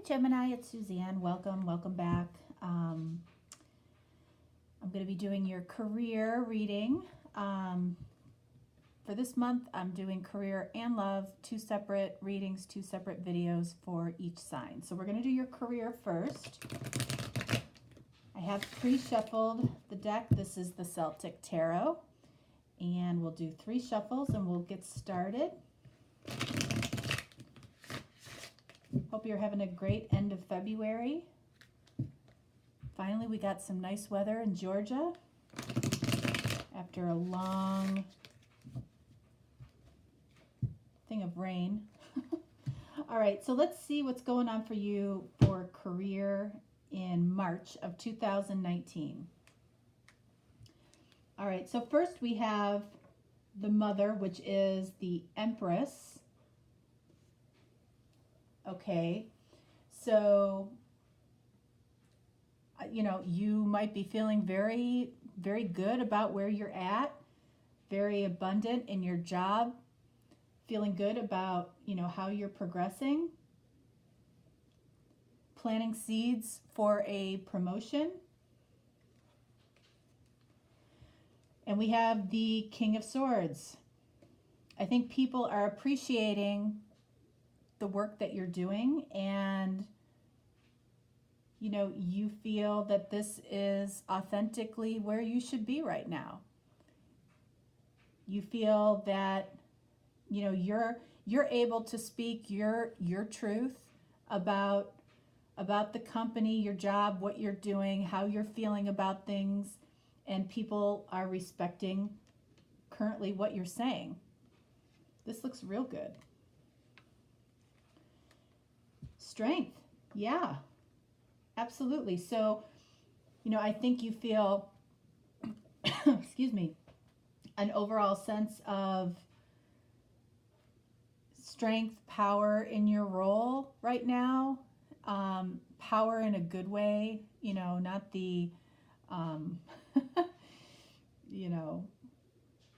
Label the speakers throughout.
Speaker 1: Gemini, it's Suzanne. Welcome back. I'm going to be doing your career reading. For this month, I'm doing career and love, two separate readings, two separate videos for each sign. So we're going to do your career first. I have pre-shuffled the deck. This is the Celtic Tarot. And we'll do 3 shuffles and we'll get started. Hope you're having a great end of February. Finally, we got some nice weather in Georgia after a long thing of rain. All right, so let's see what's going on for you for career in March of 2019. All right, so first we have the Mother, which is the Empress. Okay, so, you might be feeling very, very good about where you're at, very abundant in your job, feeling good about, how you're progressing, planting seeds for a promotion. And we have the King of Swords. I think people are appreciating the work that you're doing, and you feel that this is authentically where you should be right now. You feel that you're able to speak your truth about the company, your job, what you're doing, how you're feeling about things, and people are respecting currently what you're saying. This looks real good. Strength, yeah, absolutely. So, I think you feel, excuse me, an overall sense of strength, power in your role right now. Power in a good way, not the,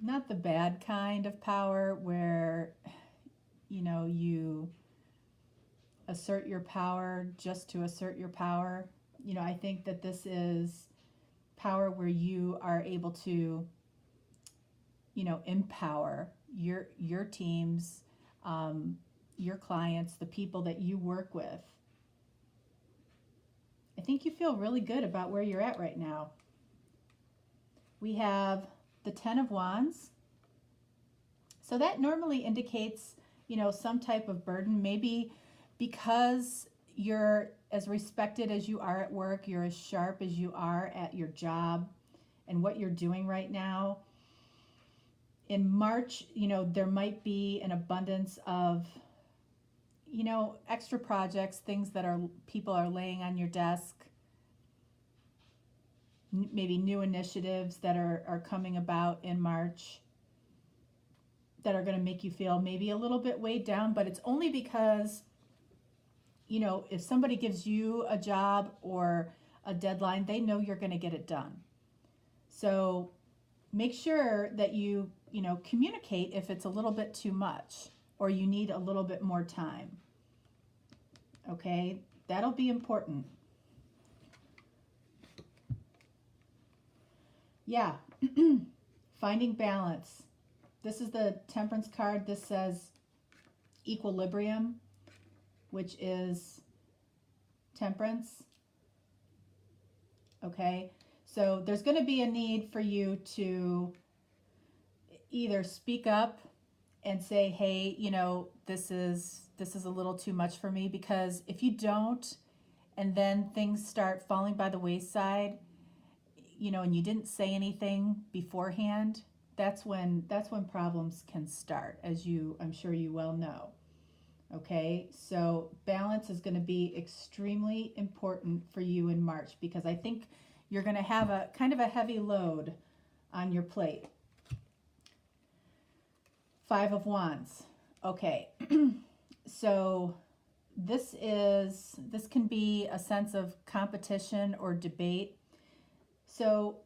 Speaker 1: not the bad kind of power where, you assert your power just to assert your power. I think that this is power where you are able to, empower your teams, your clients, the people that you work with. I think you feel really good about where you're at right now. We have the Ten of Wands. So that normally indicates, some type of burden, maybe because you're as respected as you are at work, you're as sharp as you are at your job and what you're doing right now. In March, there might be an abundance of, extra projects, things that people are laying on your desk, maybe new initiatives that are coming about in March that are going to make you feel maybe a little bit weighed down, but it's only because if somebody gives you a job or a deadline, they know you're going to get it done. So make sure that you communicate if it's a little bit too much or you need a little bit more time. Okay, that'll be important. Yeah, finding balance. This is the Temperance card. This says equilibrium, which is temperance. Okay, so there's going to be a need for you to either speak up and say, hey, this is a little too much for me, because if you don't, and then things start falling by the wayside, and you didn't say anything beforehand, that's when problems can start, as I'm sure you well know. Okay, so balance is going to be extremely important for you in March, because I think you're going to have a kind of a heavy load on your plate. 5 of Wands. Okay, so this can be a sense of competition or debate. So,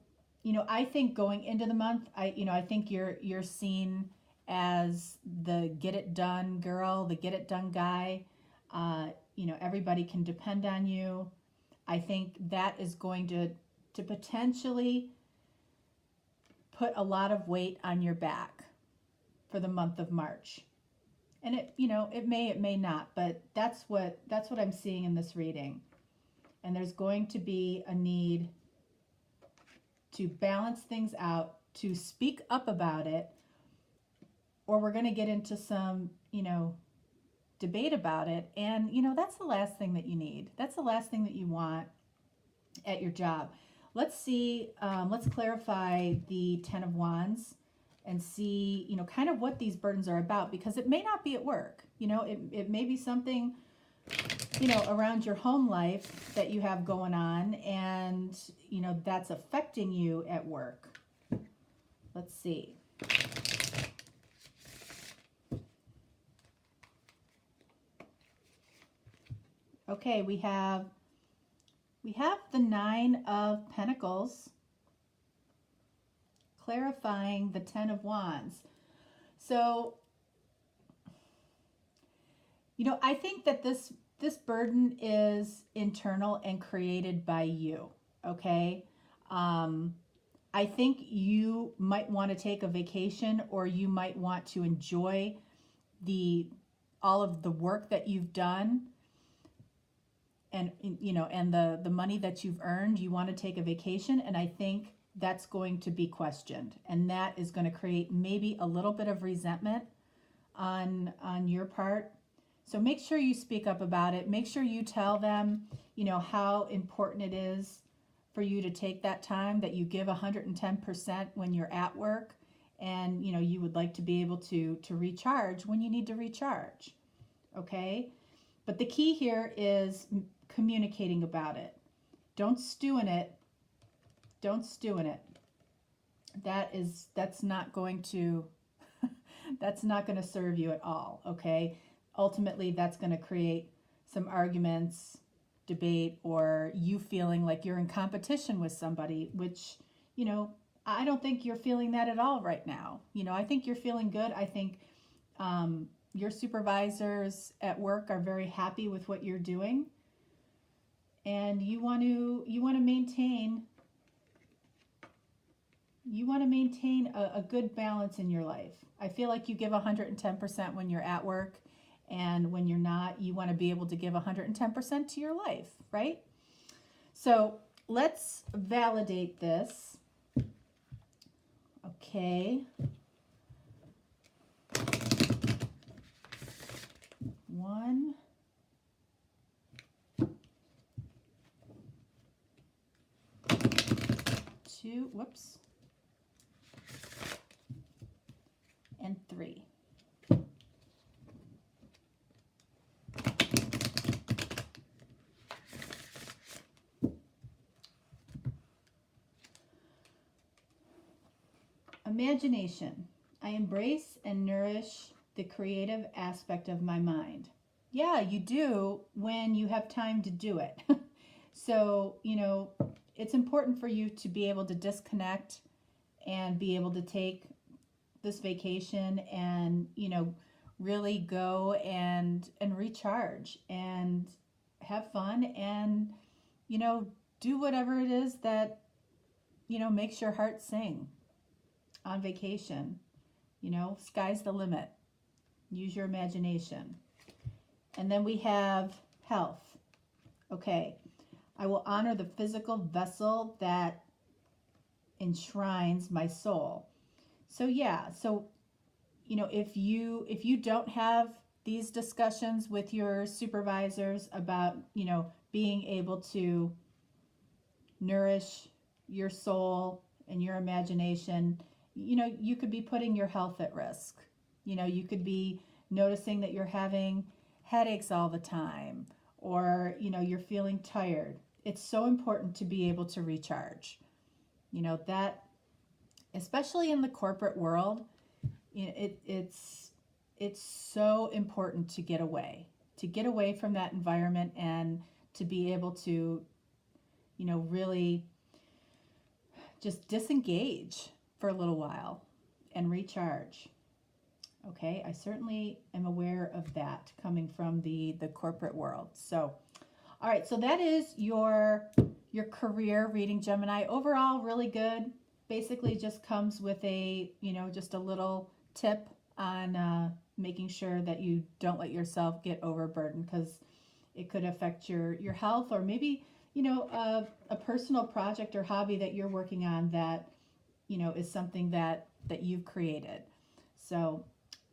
Speaker 1: I think going into the month, I think you're seen as the get it done girl, the get it done guy. everybody can depend on you. I think that is going to potentially put a lot of weight on your back for the month of March. And it may not, but that's what I'm seeing in this reading. And there's going to be a need to balance things out, to speak up about it, or we're going to get into some, debate about it. And, that's the last thing that you need. That's the last thing that you want at your job. Let's see, let's clarify the Ten of Wands and see, kind of what these burdens are about, because it may not be at work. It may be something, around your home life that you have going on, and, that's affecting you at work. Let's see. Okay, we have the Nine of Pentacles clarifying the Ten of Wands. So, I think that this burden is internal and created by you, okay? I think you might want to take a vacation, or you might want to enjoy all of the work that you've done, and the money that you've earned. You want to take a vacation, and I think that's going to be questioned, and that is going to create maybe a little bit of resentment on your part. So make sure you speak up about it. Make sure you tell them, how important it is for you to take that time, that you give 110% when you're at work, and you would like to be able to recharge when you need to recharge. Okay? But the key here is communicating about it. Don't stew in it. Don't stew in it. That's not going to that's not going to serve you at all, okay? Ultimately, that's going to create some arguments, debate, or you feeling like you're in competition with somebody, which, I don't think you're feeling that at all right now. I think you're feeling good. I think your supervisors at work are very happy with what you're doing, and you want to maintain a good balance in your life. I feel like you give 110% when you're at work, and when you're not, you want to be able to give 110% to your life, right? So let's validate this. Okay. 1, 2, whoops, and 3. Imagination. I embrace and nourish the creative aspect of my mind. Yeah, you do when you have time to do it. So, it's important for you to be able to disconnect and be able to take this vacation and, really go and recharge and have fun and, do whatever it is that, makes your heart sing on vacation. Sky's the limit. Use your imagination. And then we have health. Okay. I will honor the physical vessel that enshrines my soul. So yeah, if you don't have these discussions with your supervisors about, being able to nourish your soul and your imagination, you could be putting your health at risk. You could be noticing that you're having headaches all the time, or, you're feeling tired. It's so important to be able to recharge. That, especially in the corporate world, it's so important to get away from that environment, and to be able to, really just disengage for a little while and recharge. Okay, I certainly am aware of that coming from the corporate world. So, all right, so that is your career reading, Gemini. Overall, really good. Basically, just comes with a, just a little tip on making sure that you don't let yourself get overburdened, because it could affect your health, or maybe a personal project or hobby that you're working on that is something that you've created. So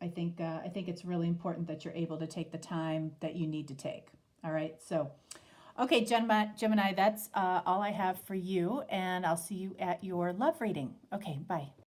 Speaker 1: I think it's really important that you're able to take the time that you need to take. All right. So okay, Gemini, that's all I have for you, and I'll see you at your love reading. Okay, bye.